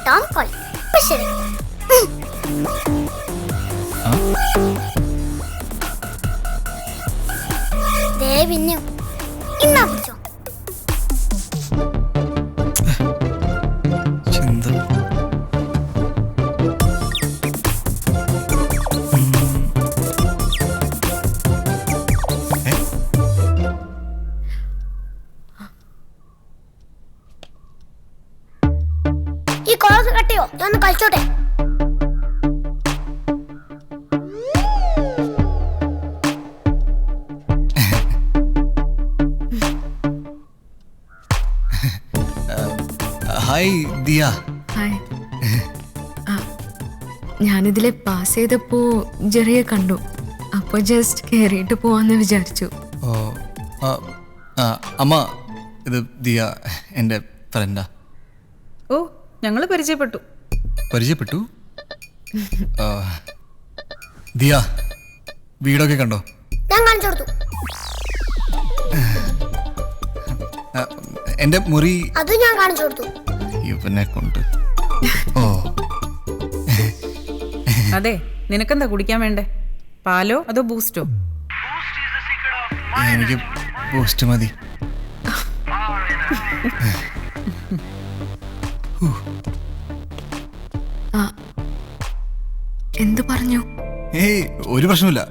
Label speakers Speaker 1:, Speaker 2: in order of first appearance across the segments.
Speaker 1: Tom call ശരി. പിന്നെ ഇന്നാ പിടിച്ചോ. ഈ കോളസ് കട്ടിയോ ഞാൻ ഒന്ന് കളിച്ചോട്ടെ.
Speaker 2: ഹായ് ദിയ.
Speaker 3: ഹായ്. ഞാനിതിലെ പാസ് ചെയ്തപ്പോ ജെറിയെ കണ്ടു. അപ്പൊ ജസ്റ്റ് കയറിയിട്ട് പോവാന്ന് വിചാരിച്ചു.
Speaker 2: ഓ അമ്മ, ഇത് ദിയ എൻ്റെ ഫ്രണ്ടാ.
Speaker 4: ഓ, ഞങ്ങള് പരിചയപ്പെട്ടു.
Speaker 2: പരിചയപ്പെട്ടു? ദിയ വീടൊക്കെ കണ്ടോ?
Speaker 1: ഞാൻ കാണിച്ചു കൊടുത്തു.
Speaker 2: എൻ്റെ മുറി
Speaker 1: അത് ഞാൻ കാണിച്ചു കൊടുത്തു.
Speaker 2: ഇവനെ കൊണ്ട്. ഓ
Speaker 4: അതെ, നിനക്കെന്താ കുടിക്കാൻ വേണ്ടേ? പാലോ അതോ ബൂസ്റ്റോ?
Speaker 2: എനിക്ക് ബൂസ്റ്റ് മതി.
Speaker 3: എന്തു പറഞ്ഞു?
Speaker 2: ഏയ് ഒരു പ്രശ്നമില്ല.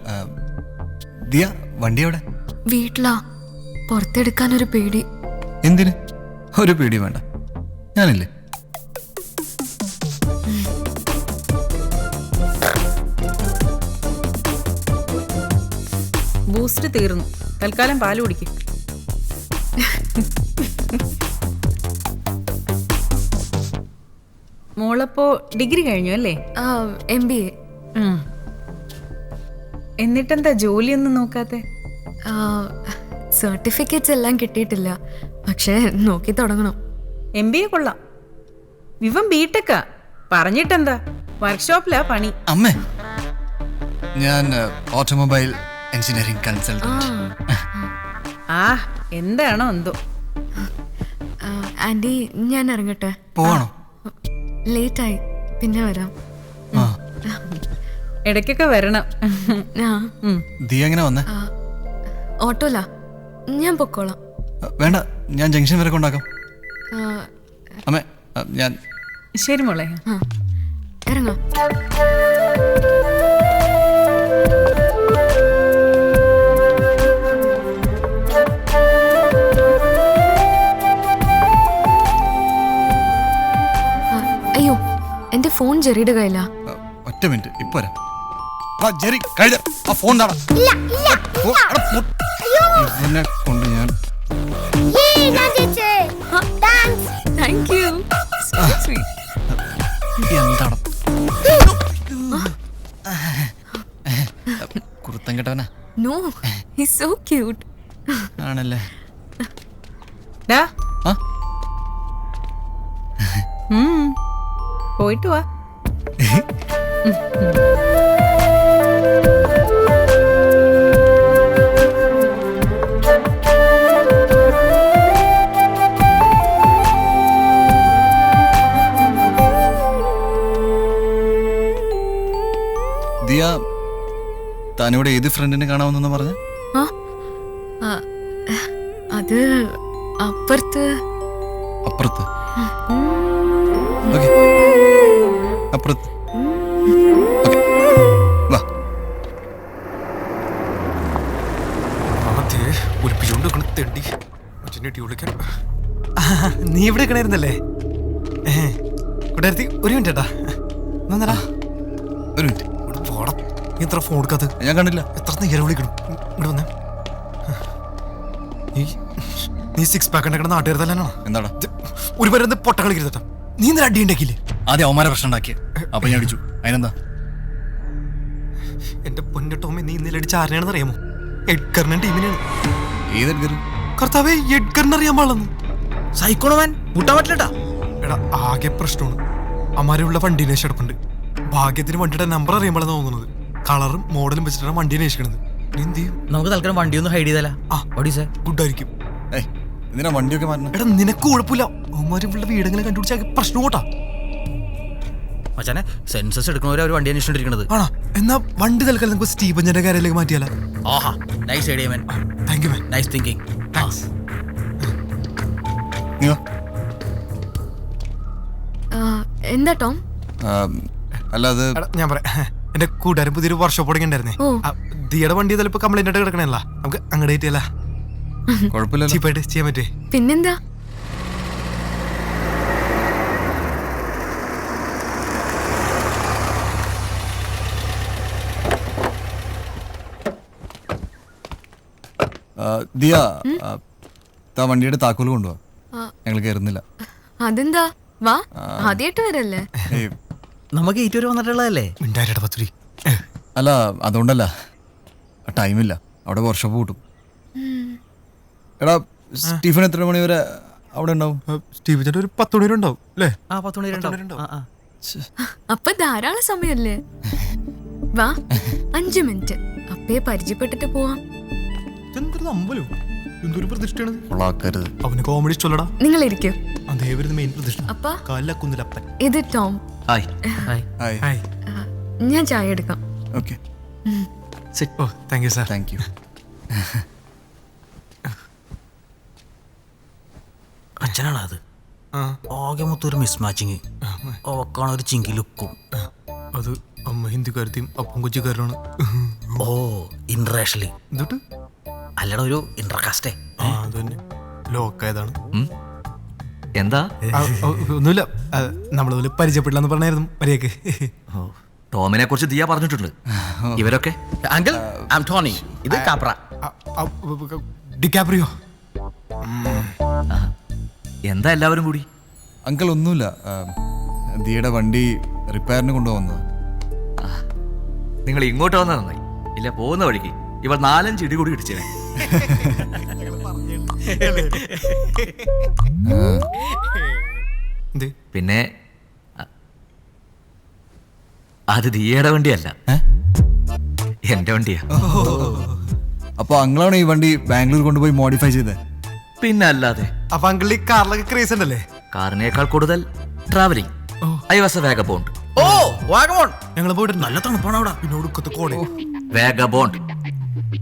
Speaker 2: ദിയ വണ്ടി എവിടെ?
Speaker 3: വീട്ടിലാ. പുറത്തെടുക്കാനൊരു പേടി.
Speaker 2: എന്തിന്? ഒരു പേടി വേണ്ട, ഞാനില്ലേ.
Speaker 4: ബൂസ്റ്റ് തീർന്നു, തൽക്കാലം പാല് കുടിക്കും. മോളപ്പോ ഡിഗ്രി കഴിഞ്ഞു അല്ലേ?
Speaker 3: MBA.
Speaker 4: എന്നിട്ടെന്താ ജോലിയൊന്നും നോക്കാത്തെ?
Speaker 3: സർട്ടിഫിക്കറ്റ്സ് എല്ലാം കിട്ടിയിട്ടില്ല, പക്ഷെ നോക്കി തുടങ്ങണം.
Speaker 4: MBA കൊള്ളാം. വിവൻ ബിടെക്കാ. പറഞ്ഞിട്ടെന്താ, വർക്ക്ഷോപ്പിലാ പണി.
Speaker 2: അമ്മേ, ഞാൻ ഓട്ടോമൊബൈൽ എഞ്ചിനീയറിംഗ് കൺസൾട്ടന്റ്.
Speaker 4: എന്താണോ എന്തോ.
Speaker 3: ആന്റി, ഞാൻ ഇറങ്ങട്ടെ.
Speaker 2: പോവാണോ?
Speaker 3: ലേറ്റായി, പിന്നെ വരാം.
Speaker 4: ഇടയ്ക്കൊക്കെ വരണം.
Speaker 2: ദിയ എങ്ങനെ വന്നേ?
Speaker 3: ഓട്ടോലാ. ഞാൻ പൊക്കോളാം.
Speaker 2: വേണ്ട, ഞാൻ ജംഗ്ഷൻ വരെ കൊണ്ടാക്കാം. അമ്മേ, ഞാൻ
Speaker 4: ശരി മോളെ.
Speaker 3: ഇറങ്ങാം. അയ്യോ, എന്റെ ഫോൺ ജെറിയുടെ കയ്യിലാ.
Speaker 2: ഒറ്റ മിനിറ്റ്, ഇപ്പൊ വരാം. ജെറി, കഴിഞ്ഞ ആ ഫോൺ താടാ. ഇവനെ കൊണ്ട് ഞാൻ
Speaker 3: താങ്ക് യു.
Speaker 2: എന്താണ് കുറുത്തം കേട്ടവനാ?
Speaker 3: No, he's so cute.
Speaker 2: ആണല്ലേ?
Speaker 4: പോയിട്ട് വാ.
Speaker 2: ദിയ, താനിവിടെ ഏത് ഫ്രണ്ടിനെ കാണാമെന്നു പറഞ്ഞ?
Speaker 3: അത് അപ്പുറത്ത്.
Speaker 2: അപ്പുറത്ത്? അപ്പുറത്ത്.
Speaker 5: നീ ഇവിടെ കിണായിരുന്നല്ലേ? കൂട്ടുകാരത്തി, ഒരു മിനിറ്റ് ഏട്ടാ.
Speaker 2: ഒരു മിനിറ്റ്.
Speaker 5: പോടാ, എത്ര ഫോൺ എടുക്കാത്ത?
Speaker 2: ഞാൻ കണ്ടില്ല.
Speaker 5: എത്ര നേരം വിളിക്കണം. ഇവിടെ വന്നേ. നീ 6 പാക്ക് ഉണ്ടാക്കണ നാട്ടുകാർ തന്നെയാണോ?
Speaker 2: എന്താടാ
Speaker 5: ഒരു പേര് പൊട്ട കളിക്കരുതട്ടാ. നീ ഇന്നലെ അടി ഉണ്ടാക്കിയില്ലേ?
Speaker 2: ആദ്യം അവന്മാരെ പ്രശ്നം ഉണ്ടാക്കിയ, അപ്പൊ ഞാൻ അടിച്ചു. അതിനെന്താ?
Speaker 5: എന്റെ പൊന്നു ടോമി, നീ ഇന്നലെ അടിച്ച ആരെയാണെന്ന് അറിയാമോ? എഡ്ഗറിന്റെ ടീമിനാണ്.
Speaker 2: ഏത് എഡ്ഗർ?
Speaker 5: കർത്താവേ, എഡ്ഗറിനെ അറിയാൻ പാടില്ലെന്ന്.
Speaker 2: സൈക്കോണവൻ കൂട്ടാൻ പറ്റില്ലട്ടാ.
Speaker 5: എടാ, ആകെ പ്രശ്നമാണ്. അമ്മാരുള്ള വണ്ടി അന്വേഷിച്ചെടുപ്പുണ്ട്. ഭാഗ്യത്തിന് വണ്ടിയുടെ നമ്പർ അറിയാൻ പാടില്ലെന്ന് തോന്നുന്നത്. കളറും മോഡലും വെച്ചിട്ടാണ് വണ്ടി അന്വേഷിക്കണത്. നീ എന്ത് ചെയ്യും?
Speaker 6: നമുക്ക് തൽക്കാലം വണ്ടി ഒന്ന് ഹൈഡ് ചെയ്താലാ ഓടീസേ
Speaker 5: ഗുഡായിരിക്കും.
Speaker 2: ഏയ് എന്തിനാ വണ്ടിയൊക്കെ മാറ്റണം?
Speaker 5: എടാ നിനക്ക് കുഴപ്പമില്ല, അവന്മാര് ഇവിടെ വീടെങ്കിലും കണ്ടുപിടിച്ചാൽ പ്രശ്നം കൂട്ടാ.
Speaker 6: മച്ചാനെ സെൻസസ് എടുക്കണവരെ അവർ വണ്ടി അന്വേഷിച്ചിരിക്കണത്.
Speaker 5: ആണോ? എന്നാ വണ്ടി തൽക്കാലം നമുക്ക് സ്റ്റീഫഞ്ചന്റെ കാര്യത്തിലേക്ക് മാറ്റിയാലോ?
Speaker 6: ആഹാ nice idea man,
Speaker 5: thank you man.
Speaker 6: Nice thinking.
Speaker 2: നീ വാ.
Speaker 3: എന്താ ടോം?
Speaker 2: അല്ല അത്
Speaker 5: എടാ, ഞാൻ പറയാം, എന്റെ കൂട്ടുകാരൻ പുതിയൊരു വർക്ക്ഷോപ്പ് തുടങ്ങിണ്ടായിരുന്നേ.
Speaker 3: ഓ.
Speaker 5: ദിയുടെ വണ്ടി ചിലപ്പോ കംപ്ലൈന്റ് ആയിട്ട് കിടക്കണല്ല, നമുക്ക് അങ്ങോട്ട് കിട്ടിയല്ല
Speaker 2: കുഴപ്പമില്ല.
Speaker 5: ചീപ്പായിട്ട് ചെയ്യാൻ പറ്റേ?
Speaker 3: പിന്നെന്താ?
Speaker 2: ദിയ താ വണ്ടിയുടെ താക്കോല് കൊണ്ടുപോവാ. ഞങ്ങൾ കയറുന്നില്ല.
Speaker 3: അതെന്താ? വാ, ആദ്യമായിട്ട് വരല്ലേ?
Speaker 2: ഏയ്,
Speaker 6: നമുക്ക് ഏറ്റവും വരെ വന്നിട്ടുള്ളതല്ലേ?
Speaker 5: മിണ്ടായിരട പത്തുരി.
Speaker 2: അല്ല അതുകൊണ്ടല്ല, ടൈമില്ല, അവിടെ വർക്ക്ഷോപ്പ് കൂട്ടും. എടാ സ്റ്റീഫൻ എത്ര മണി വരെ അവിടെ ഉണ്ടാവും?
Speaker 5: സ്റ്റീഫഞ്ചന്റെ ഒരു 10 മണി വരെ ഉണ്ടാവും അല്ലേ?
Speaker 6: 10 മണി വരെ ഉണ്ടാവും.
Speaker 3: അപ്പൊ ധാരാളം സമയല്ലേ? വാ, 5 മിനിറ്റ് അപ്പേ പരിചയപ്പെട്ടിട്ട് പോവാം.
Speaker 5: എന്തൊരു അമ്പലം, എന്തൊരു പ്രതിഷ്ഠയാണ്.
Speaker 2: കൊള്ളാക്കരുത്.
Speaker 5: അവന് കോമഡി ഇഷ്ടമല്ലടാ.
Speaker 3: നിങ്ങൾ ഇരിക്കൂ.
Speaker 5: അതേ വരുന്ന മെയിൻ പ്രതിഷ്ഠ.
Speaker 3: അപ്പ
Speaker 5: കാലക്കുന്നിലപ്പൻ.
Speaker 3: ഇത് Tom.
Speaker 6: Hi hi.
Speaker 2: Hi.
Speaker 5: Hi.
Speaker 3: ഞാൻ ചായ എടുക്കാം.
Speaker 2: Okay,
Speaker 5: oh thank you sir.
Speaker 2: Thank you.
Speaker 6: അച്ഛനാണ് അത്. ആകെ മൊത്തം ഒരു മിസ് മാച്ചിങ്. ഓക്കാണ് ഒരു ചിങ്കി ലുക്കും.
Speaker 5: അത് അമ്മ ഹിന്ദിക്കാരത്തെയും അപ്പം കൊച്ചിക്കാരനാണ്.
Speaker 6: ഓ ഇന്റർനാഷണലി
Speaker 5: എന്നിട്ട്
Speaker 6: അല്ലട ഒരു ഇന്റർകാസ്റ്റേ.
Speaker 5: അത് തന്നെ ലോക്കായതാണ്.
Speaker 7: എന്താ?
Speaker 5: ഒന്നുമില്ല, നമ്മളതുപോലെ പരിചയപ്പെടില്ലെന്ന് പറഞ്ഞായിരുന്നു മര്യാദക്ക്.
Speaker 7: ടോമിനെ കുറിച്ച് ദിയ പറഞ്ഞിട്ടുണ്ട്. ഇവരൊക്കെ
Speaker 6: അങ്കിൾ ഐ ആം ടോണി, ഇത് കാപ്ര.
Speaker 5: ഡിക്കാപ്രിയോ.
Speaker 7: എന്താ എല്ലാവരും കൂടി?
Speaker 2: അങ്കിൾ ഒന്നുമില്ല, ദിയയുടെ വണ്ടി റിപ്പയറിന് കൊണ്ടുപോകുന്നത്.
Speaker 7: നിങ്ങൾ ഇങ്ങോട്ട് വന്നാൽ നന്നായി. ഇല്ല പോകുന്ന വഴിക്ക് ഇവർ 4-5 ഇടി കൂടി ഇടിച്ചേ. പിന്നെ അത് ദിയയുടെ വണ്ടിയല്ല, എന്റെ വണ്ടിയാ.
Speaker 2: അപ്പൊ അങ്ങളാണ് ഈ വണ്ടി ബാംഗ്ലൂർ കൊണ്ടുപോയി മോഡിഫൈ ചെയ്തത്?
Speaker 7: പിന്നെ അല്ലാതെ.
Speaker 5: അപ്പൊ അങ്കിൾ ഈ കാറിലൊക്കെ ക്രേസ് ഉണ്ടല്ലേ?
Speaker 7: കാറിനേക്കാൾ കൂടുതൽ travelling. I was a vagabond.
Speaker 6: ഓ വാഗമോൺ.
Speaker 5: ഞങ്ങൾ പോയിട്ടുണ്ട്.
Speaker 6: നല്ല തണുപ്പാണ് അവിടെ.
Speaker 5: പിന്നെ ഒടുക്കത്തെ കോടേ.
Speaker 7: വേഗബോണ്ട്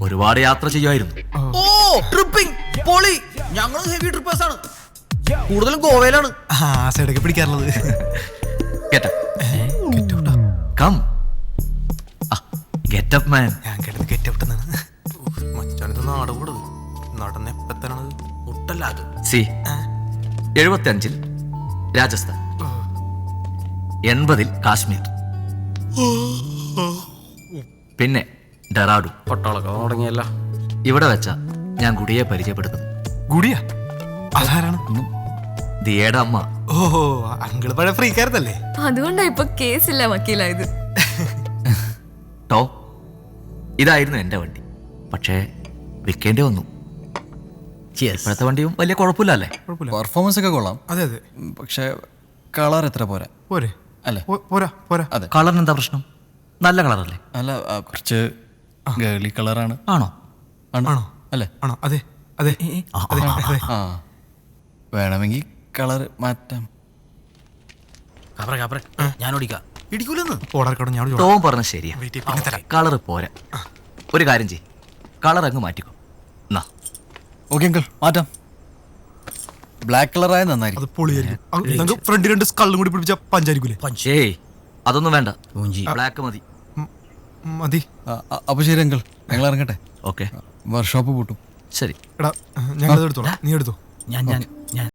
Speaker 7: ഒരുപാട് യാത്ര ചെയ്യുമായിരുന്നു.
Speaker 6: ഓ ട്രിപ്പിംഗ് പൊളി. ഞങ്ങൾ ഹെവി ട്രിപ്പേഴ്സ് ആണ്, കൂടുതലും ഗോവയിലാണ്.
Speaker 5: ആ സൈഡൊക്കെ പിടിക്കാറുള്ളത്.
Speaker 7: Come get up man.
Speaker 5: ഞാൻ കേട്ടത് കെറ്റവിട്ടെന്നാണ്. മച്ചാനിത് നാട് കൂടത് നടന്ന് എപ്പത്താണത്
Speaker 6: ഒട്ടല്ലാതെ.
Speaker 7: സി 75-ൽ രാജസ്ഥാൻ, 80-ൽ കാശ്മീർ, പിന്നെ ഡെറാഡു.
Speaker 6: പട്ടാളൊക്കെ തുടങ്ങിയല്ല.
Speaker 7: ഇവിടെ വെച്ച ഞാൻ ഗുഡിയെ പരിചയപ്പെടുത്തുന്നു.
Speaker 5: ഗുഡിയ അതാരാണ്?
Speaker 7: ദിയയുടെ അമ്മ.
Speaker 5: ഓഹോ, അങ്കിള് പഴയ ഫ്രീക്കാരത്തല്ലേ?
Speaker 3: അതുകൊണ്ടാ ഇപ്പൊ കേസില്ല വക്കീലായത്.
Speaker 7: ടോ ഇതായിരുന്നു എന്റെ വണ്ടി, പക്ഷേ വിൽക്കേണ്ടി വന്നു. ഇപ്പോഴത്തെ വണ്ടിയും വലിയ കുഴപ്പമില്ല അല്ലേ?
Speaker 2: പെർഫോമൻസ് ഒക്കെ കൊള്ളാം,
Speaker 5: അതെ അതെ.
Speaker 2: പക്ഷെ കളർ എത്ര പോരാ
Speaker 5: പോരെ
Speaker 2: അല്ലേ?
Speaker 5: പോരാ പോരാ.
Speaker 2: അതെ.
Speaker 7: കളറിന് എന്താ പ്രശ്നം? നല്ല കളറല്ലേ?
Speaker 2: അല്ല, കുറച്ച് ഗേളി കളറാണ്.
Speaker 7: ആണോ?
Speaker 5: ആണോ?
Speaker 2: അല്ലേ?
Speaker 5: ആണോ? അതെ അതെ അതെ അതെ.
Speaker 2: ആ, വേണമെങ്കിൽ കളർ മാറ്റാം.
Speaker 6: കാപ്ര കാപ്ര ഞാൻ ഓടിക്കാം. ഇടിക്കൂലെന്ന്.
Speaker 5: ഓടാർക്കടം ഞാൻ
Speaker 7: ടോം പറഞ്ഞ ശരിയാ,
Speaker 5: പിന്നെ തരാം.
Speaker 7: കളറ് പോരാ. ഒരു കാര്യം ചെയ്യ്, കളർ അങ്ങ് മാറ്റിക്കോ. എന്നാ
Speaker 2: ഓക്കെ അങ്കിൾ, മാറ്റാം. ബ്ലാക്ക് കളറായ നന്നായിരിക്കും.
Speaker 5: അത് പൊളിയായിരിക്കും. ഫ്രണ്ട് 2 സ്കള്ളും കൂടി പിടിപ്പിച്ച പഞ്ചായിരിക്കൂലേ?
Speaker 7: ഏയ് അതൊന്നും വേണ്ട,
Speaker 6: മൂഞ്ചി.
Speaker 7: ബ്ലാക്ക് മതി.
Speaker 5: മതി.
Speaker 2: അപ്പൊ ശരി അങ്കിൾ, ഞങ്ങൾ ഇറങ്ങട്ടെ.
Speaker 7: ഓക്കെ
Speaker 2: വർക്ക്ഷോപ്പ് പൂട്ടും.
Speaker 7: ശരി.
Speaker 5: എടാ ഞങ്ങളത് എടുത്തോളാം, നീ എടുത്തോ.
Speaker 6: ഞാൻ